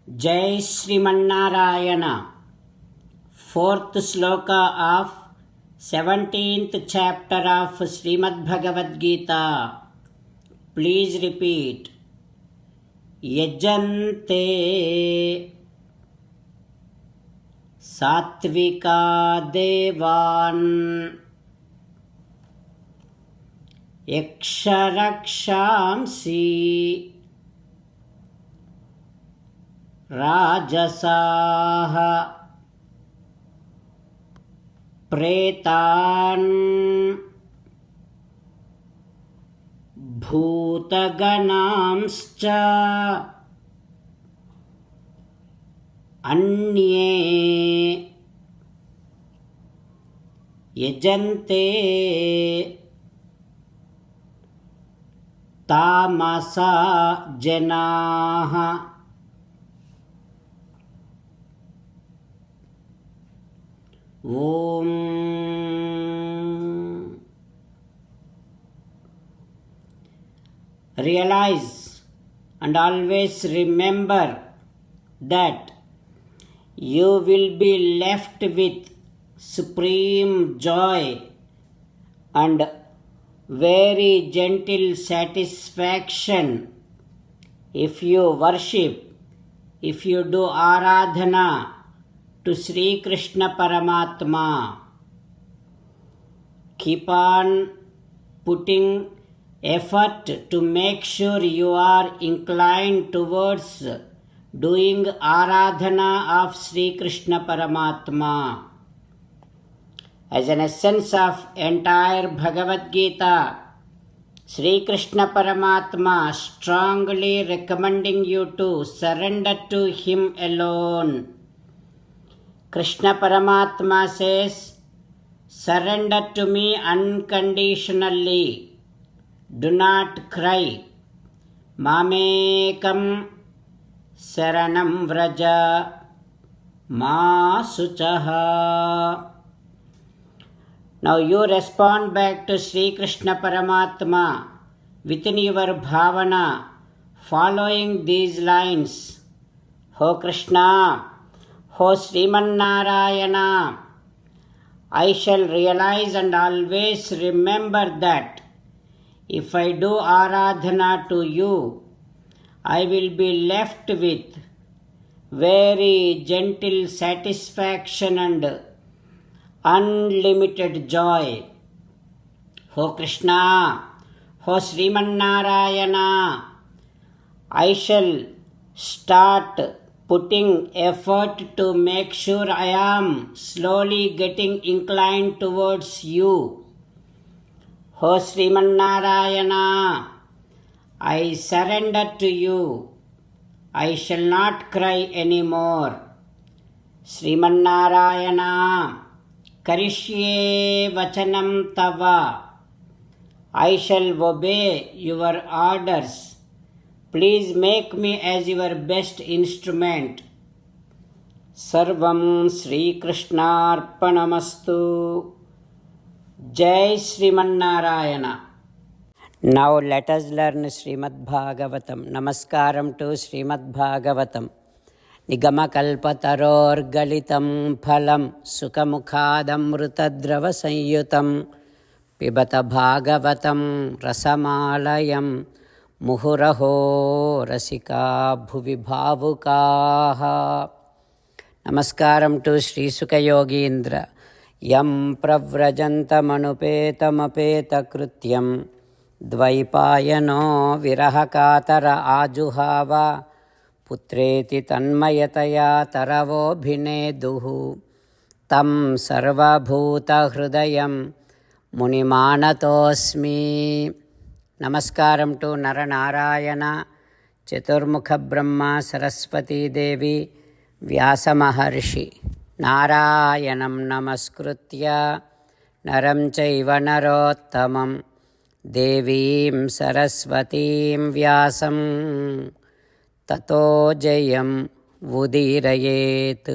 Jai Srimanarayana. Fourth sloka of 17th chapter of Srimad Bhagavad Gita. Please repeat. Yajante Satvika Devan Yaksharakshamsi Rajasaha Pretan Bhutaganamscha Anye Yajante Tamasa Janaha. Om. Realize and always remember that you will be left with supreme joy and very gentle satisfaction if you worship, if you do aradhana to Sri Krishna Paramatma. Keep on putting effort to make sure you are inclined towards doing aradhana of Sri Krishna Paramatma. As an essence of entire Bhagavad Gita, Sri Krishna Paramatma strongly recommending you to surrender to Him alone. Krishna Paramatma says, surrender to me unconditionally. Do not cry. Mamekam saranam vraja ma suchaha. Now you respond back to Sri Krishna Paramatma within your bhavana, following these lines. Ho Krishna, Ho Srimanarayana, I shall realize and always remember that if I do aradhana to you, I will be left with very gentle satisfaction and unlimited joy. Ho Krishna, Ho Srimanarayana, I shall start putting effort to make sure I am slowly getting inclined towards you. Ho Srimanarayana, I surrender to you. I shall not cry anymore. Srimanarayana, Karishye Vachanam Tava, I shall obey your orders. Please make me as your best instrument. Sarvam Sri Krishnarpanamastu. Jai Srimanarayana. Now let us learn Srimad Bhagavatam. Namaskaram to Srimad Bhagavatam. Nigamakalpataror galitam phalam sukamukhadamrutadrava sanyutam pibata bhagavatam rasamalayam muhuraho rasika bhuvi bhavukaha. Namaskaram to Sri Sukha Yogindra. Yam pravrajantamanupeta krutyam dvaipayano virahakatara ajuhava putreti tanmayataya taravo bhineduhu tam sarvabhuta hrudayam munimanatosmi. Namaskaram to Naranarayana, Chaturmukha Brahma, Saraswati Devi, Vyasa Maharshi. Narayanam namaskritya naram chaiva narottamam devim saraswatim vyasam tato jayam vudirayet.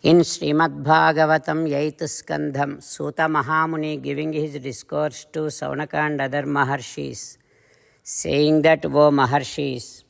In Srimad Bhagavatam 8th Skandham, Suta Mahamuni giving his discourse to Saunaka and other Maharshis, saying that, O Maharshis,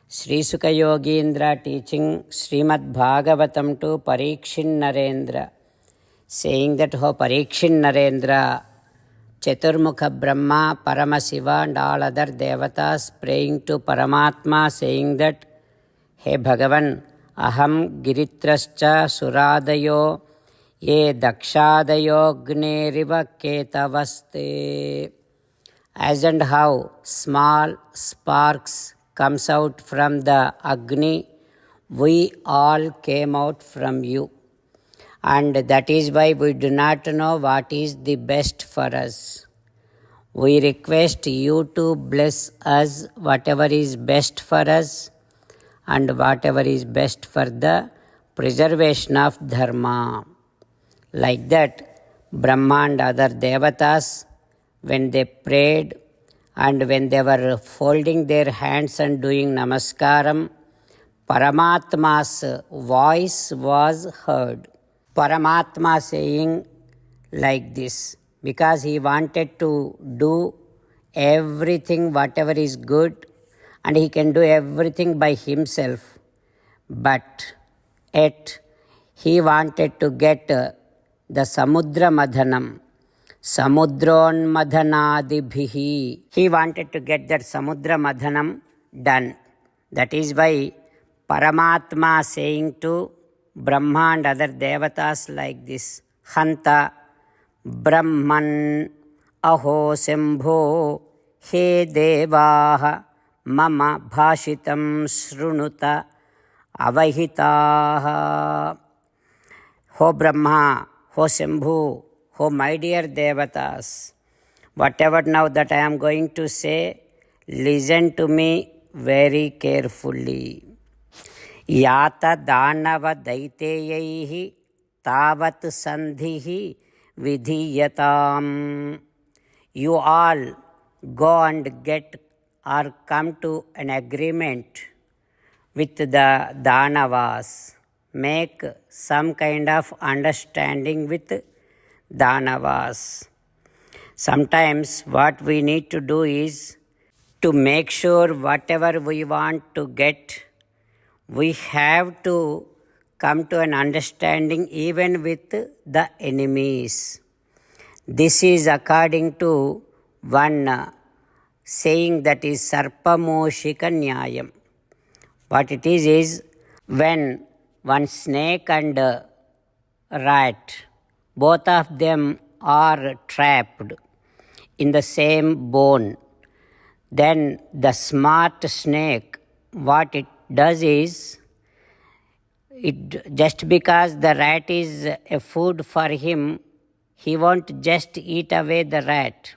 Sri Sukha Yogindra teaching Srimad Bhagavatam to Parikshin Narendra, saying that, "Ho Parikshin Narendra, Chaturmukha Brahma, Paramasiva and all other devatas praying to Paramatma, saying that, Hey Bhagavan, Aham Giritrascha Suradayo Ye Dakshadayo Gneriva Ketavaste." As and how small sparks comes out from the Agni, we all came out from you. And that is why we do not know what is the best for us. We request you to bless us whatever is best for us and whatever is best for the preservation of Dharma. Like that, Brahma and other devatas, when they prayed and when they were folding their hands and doing namaskaram, Paramatma's voice was heard. Paramatma saying like this, because he wanted to do everything whatever is good and he can do everything by himself, but yet he wanted to get the Samudra Madhanam, Samudron Madhanadibhihi. He wanted to get that Samudra Madhanam done. That is why Paramatma saying to Brahma and other devatas like this, Hanta Brahman Aho Sambho He Devaha Mama Bhashitam Srunuta Avahitaha. Ho Brahma, Ho Sambhu, Ho my dear devatas, whatever now that I am going to say, listen to me very carefully. Yata Danava Daiteyaihi Tavat Sandhihi Vidhiyatam. You all go and get or come to an agreement with the Danavas. Make some kind of understanding with Danavas. Sometimes what we need to do is to make sure whatever we want to get, we have to come to an understanding even with the enemies. This is according to one saying that is Sarpamoshika Nyayam. What it is when one snake and rat, both of them are trapped in the same bone, then the smart snake, what it does is, it just because the rat is a food for him, he won't just eat away the rat.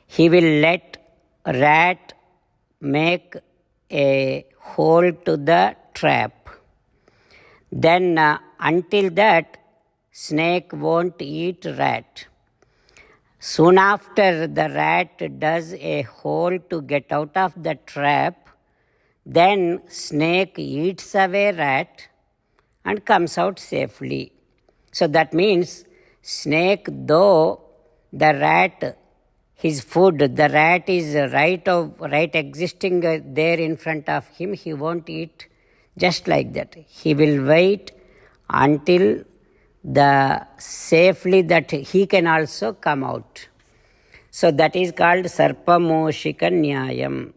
He will let rat make a hole to the trap. Then until that, snake won't eat rat. Soon after the rat does a hole to get out of the trap, then snake eats away rat and comes out safely. So that means snake, though the rat, his food, the rat is right existing there in front of him, he won't eat just like that. He will wait until the safely that he can also come out. So that is called Sarpamoshika Nyayam.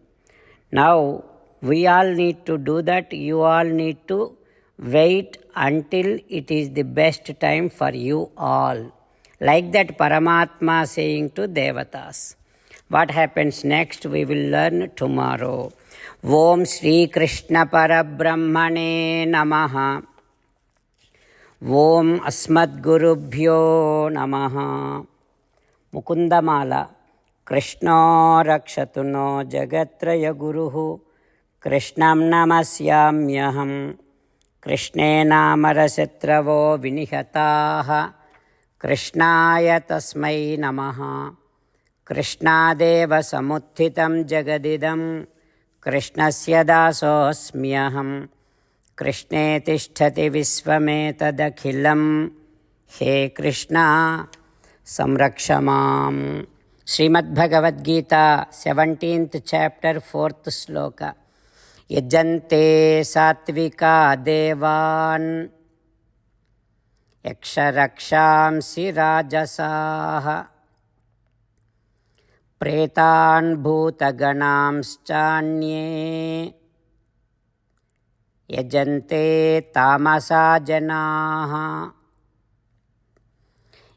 Now we all need to do that. You all need to wait until it is the best time for you all. Like that Paramatma saying to Devatas. What happens next we will learn tomorrow. Om Shri Krishna Parabrahmane Namaha. Om Asmadgurubhyo Namaha. Mukundamala. Krishna Rakshatu no Jagatraya Guruhu. Krishnam Namasyamyaham. Krishne Namarasyatravo Vinihataha. Krishnaya Tasmai Namaha. Krishnadeva Samuthitam Jagadidam. Krishnasya Dasosmyaham. Krishne Tishtati Visvametadakhilam. He Krishna Samrakshamam. Srimad Bhagavad Gita, 17th chapter, 4th sloka. యజంతే Satvika దేవాన్ యక్షరక్షాంసి రాజసాః ప్రేతాన్ భూతగణాంశ్చాన్యే యజంతే తామసా జనాః.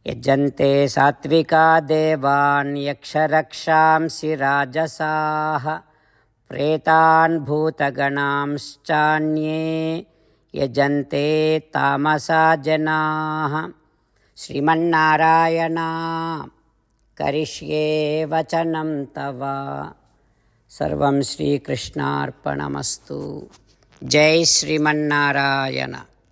యజంతే Satvika దేవాన్ యక్షరక్షాంసి రాజసాః ప్రేతాన్ భూతగణాంశ్చాన్యే యజంతే తామసా జనాః. Srimannarayana కరిష్యే వచనం తవ. సర్వం శ్రీకృష్ణార్పణమస్తు. జై శ్రీమన్నారాయణ.